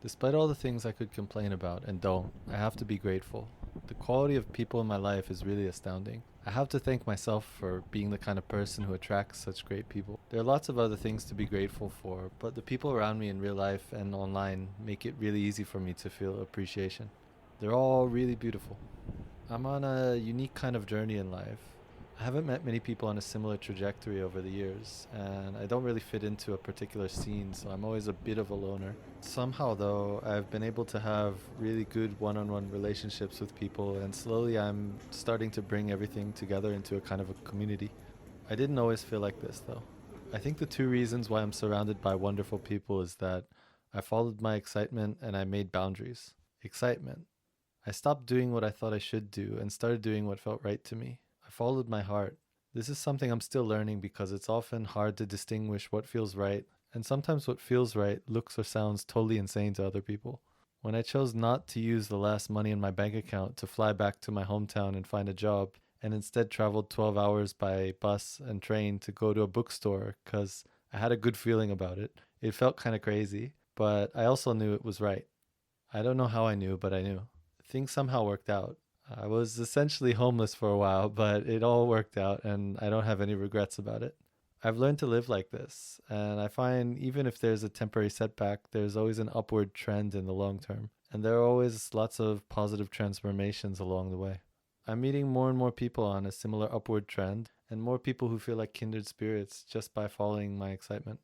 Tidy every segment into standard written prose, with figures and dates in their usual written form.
Despite all the things I could complain about and don't, I have to be grateful. The quality of people in my life is really astounding. I have to thank myself for being the kind of person who attracts such great people. There are lots of other things to be grateful for, but the people around me in real life and online make it really easy for me to feel appreciation. They're all really beautiful. I'm on a unique kind of journey in life. I haven't met many people on a similar trajectory over the years, and I don't really fit into a particular scene, so I'm always a bit of a loner. Somehow, though, I've been able to have really good one on one relationships with people, and slowly I'm starting to bring everything together into a kind of a community. I didn't always feel like this, though. I think the two reasons why I'm surrounded by wonderful people is that I followed my excitement and I made boundaries. Excitement. I stopped doing what I thought I should do and started doing what felt right to me. I followed my heart. This is something I'm still learning because it's often hard to distinguish what feels right, and sometimes what feels right looks or sounds totally insane to other people. When I chose not to use the last money in my bank account to fly back to my hometown and find a job, and instead traveled 12 hours by bus and train to go to a bookstore because I had a good feeling about it, it felt kind of crazy, but I also knew it was right. I don't know how I knew, but I knew. Things somehow worked out. I was essentially homeless for a while, but it all worked out and I don't have any regrets about it. I've learned to live like this, and I find even if there's a temporary setback, there's always an upward trend in the long term, and there are always lots of positive transformations along the way. I'm meeting more and more people on a similar upward trend, and more people who feel like kindred spirits just by following my excitement.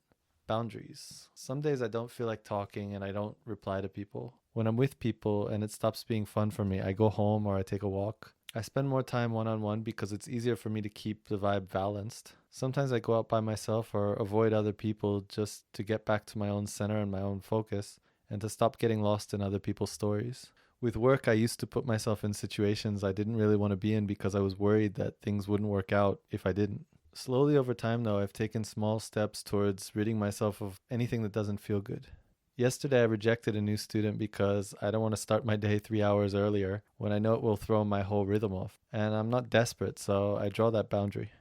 Boundaries. Some days I don't feel like talking and I don't reply to people. When I'm with people and it stops being fun for me, I go home or I take a walk. I spend more time one on one because it's easier for me to keep the vibe balanced. Sometimes I go out by myself or avoid other people just to get back to my own center and my own focus and to stop getting lost in other people's stories. With work, I used to put myself in situations I didn't really want to be in because I was worried that things wouldn't work out if I didn't. Slowly over time, though, I've taken small steps towards ridding myself of anything that doesn't feel good. Yesterday, I rejected a new student because I don't want to start my day 3 hours earlier when I know it will throw my whole rhythm off. And I'm not desperate, so I draw that boundary.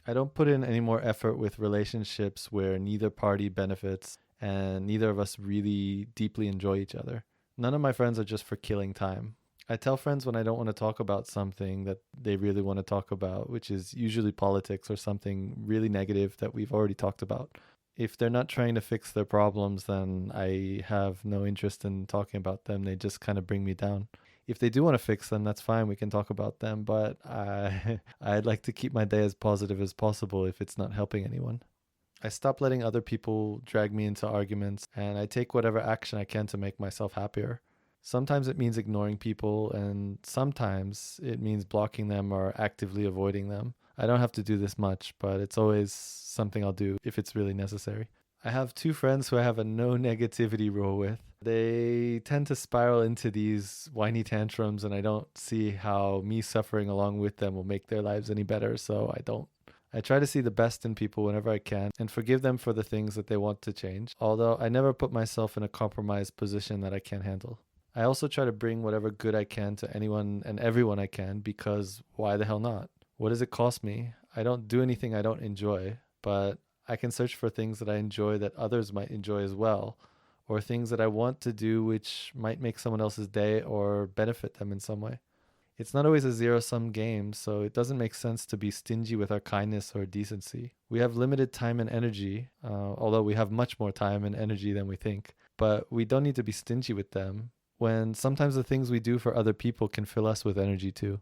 I don't put in any more effort with relationships where neither party benefits and neither of us really deeply enjoy each other. None of my friends are just for killing time. I tell friends when I don't want to talk about something that they really want to talk about, which is usually politics or something really negative that we've already talked about. If they're not trying to fix their problems, then I have no interest in talking about them. They just kind of bring me down. If they do want to fix them, that's fine. We can talk about them, but I'd like to keep my day as positive as possible if it's not helping anyone. I stop letting other people drag me into arguments and I take whatever action I can to make myself happier. Sometimes it means ignoring people, and sometimes it means blocking them or actively avoiding them. I don't have to do this much, but it's always something I'll do if it's really necessary. I have two friends who I have a no negativity rule with. They tend to spiral into these whiny tantrums, and I don't see how me suffering along with them will make their lives any better, so I don't. I try to see the best in people whenever I can and forgive them for the things that they want to change, although I never put myself in a compromised position that I can't handle. I also try to bring whatever good I can to anyone and everyone I can because why the hell not? What does it cost me? I don't do anything I don't enjoy, but I can search for things that I enjoy that others might enjoy as well, or things that I want to do which might make someone else's day or benefit them in some way. It's not always a zero sum game, so it doesn't make sense to be stingy with our kindness or decency. We have limited time and energy, although we have much more time and energy than we think, but we don't need to be stingy with them when sometimes the things we do for other people can fill us with energy too.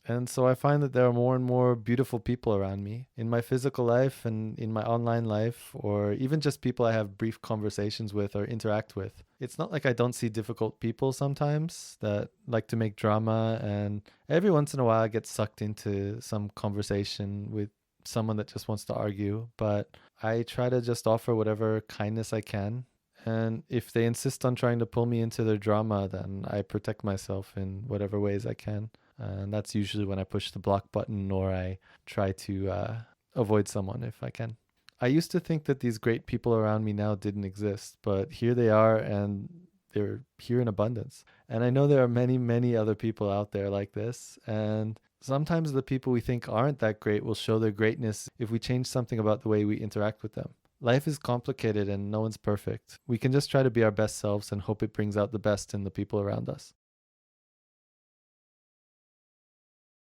And so I find that there are more and more beautiful people around me in my physical life and in my online life, or even just people I have brief conversations with or interact with. It's not like I don't see difficult people sometimes that like to make drama, and every once in a while I get sucked into some conversation with someone that just wants to argue, but I try to just offer whatever kindness I can. And if they insist on trying to pull me into their drama, then I protect myself in whatever ways I can. And that's usually when I push the block button or I try to avoid someone if I can. I used to think that these great people around me now didn't exist, but here they are and they're here in abundance. And I know there are many, many other people out there like this. And sometimes the people we think aren't that great will show their greatness if we change something about the way we interact with them. Life is complicated and no one's perfect. We can just try to be our best selves and hope it brings out the best in the people around us.